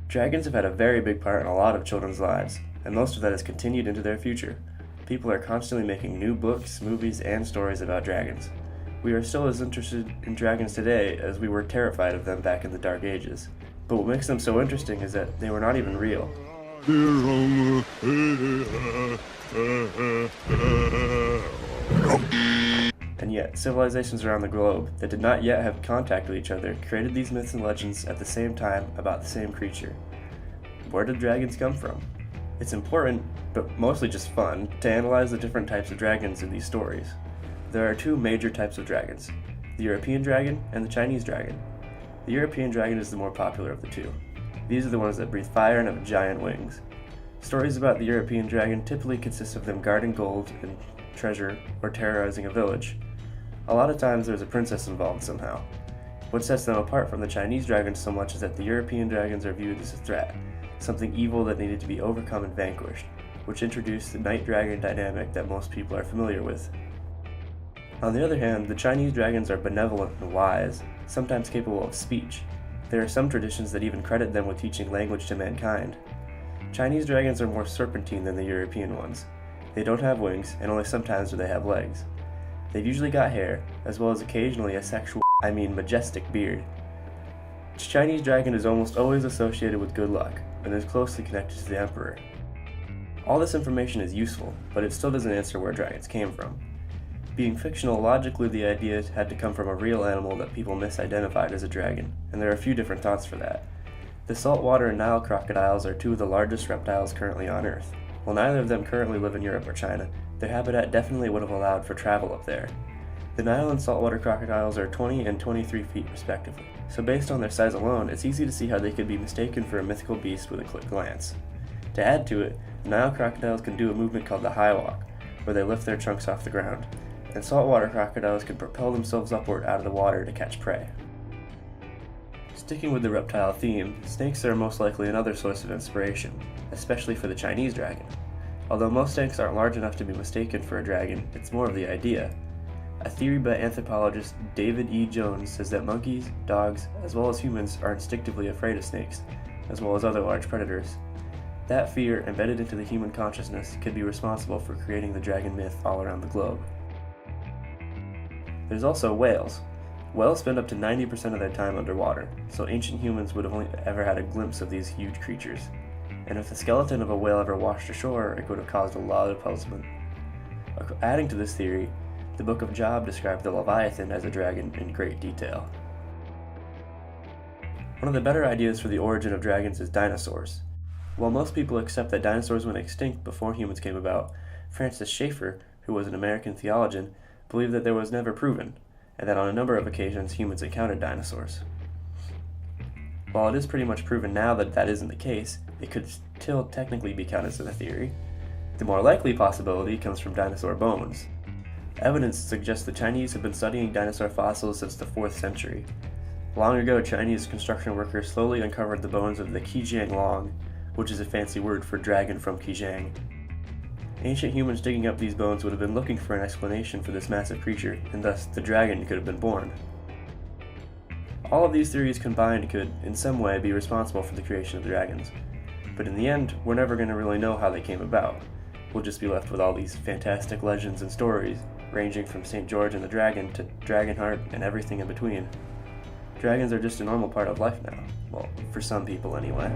Dragons have had a very big part in a lot of children's lives, and most of that has continued into their future. People are constantly making new books, movies, and stories about dragons. We are still as interested in dragons today as we were terrified of them back in the Dark Ages. But what makes them so interesting is that they were not even real. And yet, civilizations around the globe that did not yet have contact with each other created these myths and legends at the same time about the same creature. Where did dragons come from? It's important, but mostly just fun, to analyze the different types of dragons in these stories. There are two major types of dragons, the European dragon and the Chinese dragon. The European dragon is the more popular of the two. These are the ones that breathe fire and have giant wings. Stories about the European dragon typically consist of them guarding gold and treasure or terrorizing a village. A lot of times there's a princess involved somehow. What sets them apart from the Chinese dragons so much is that the European dragons are viewed as a threat, something evil that needed to be overcome and vanquished, which introduced the knight-dragon dynamic that most people are familiar with. On the other hand, the Chinese dragons are benevolent and wise, sometimes capable of speech. There are some traditions that even credit them with teaching language to mankind. Chinese dragons are more serpentine than the European ones. They don't have wings, and only sometimes do they have legs. They've usually got hair, as well as occasionally a majestic beard. The Chinese dragon is almost always associated with good luck, and is closely connected to the emperor. All this information is useful, but it still doesn't answer where dragons came from. Being fictional, logically the idea had to come from a real animal that people misidentified as a dragon, and there are a few different thoughts for that. The saltwater and Nile crocodiles are two of the largest reptiles currently on Earth. While neither of them currently live in Europe or China, their habitat definitely would have allowed for travel up there. The Nile and saltwater crocodiles are 20 and 23 feet respectively, so based on their size alone, it's easy to see how they could be mistaken for a mythical beast with a quick glance. To add to it, the Nile crocodiles can do a movement called the high walk, where they lift their trunks off the ground, and saltwater crocodiles can propel themselves upward out of the water to catch prey. Sticking with the reptile theme, snakes are most likely another source of inspiration, especially for the Chinese dragon. Although most snakes aren't large enough to be mistaken for a dragon, it's more of the idea. A theory by anthropologist David E. Jones says that monkeys, dogs, as well as humans are instinctively afraid of snakes, as well as other large predators. That fear, embedded into the human consciousness, could be responsible for creating the dragon myth all around the globe. There's also whales. Whales spend up to 90% of their time underwater, so ancient humans would have only ever had a glimpse of these huge creatures. And if the skeleton of a whale ever washed ashore, it would have caused a lot of puzzlement. Adding to this theory, the Book of Job described the Leviathan as a dragon in great detail. One of the better ideas for the origin of dragons is dinosaurs. While most people accept that dinosaurs went extinct before humans came about, Francis Schaeffer, who was an American theologian, believed that there was never proven, and that on a number of occasions humans encountered dinosaurs. While it is pretty much proven now that that isn't the case, it could still technically be counted as a theory. The more likely possibility comes from dinosaur bones. Evidence suggests the Chinese have been studying dinosaur fossils since the 4th century. Long ago, Chinese construction workers slowly uncovered the bones of the Qijiang Long, which is a fancy word for dragon from Qijiang. Ancient humans digging up these bones would have been looking for an explanation for this massive creature, and thus the dragon could have been born. All of these theories combined could, in some way, be responsible for the creation of dragons. But in the end, we're never going to really know how they came about. We'll just be left with all these fantastic legends and stories, ranging from St. George and the Dragon to Dragonheart and everything in between. Dragons are just a normal part of life now. Well, for some people anyway.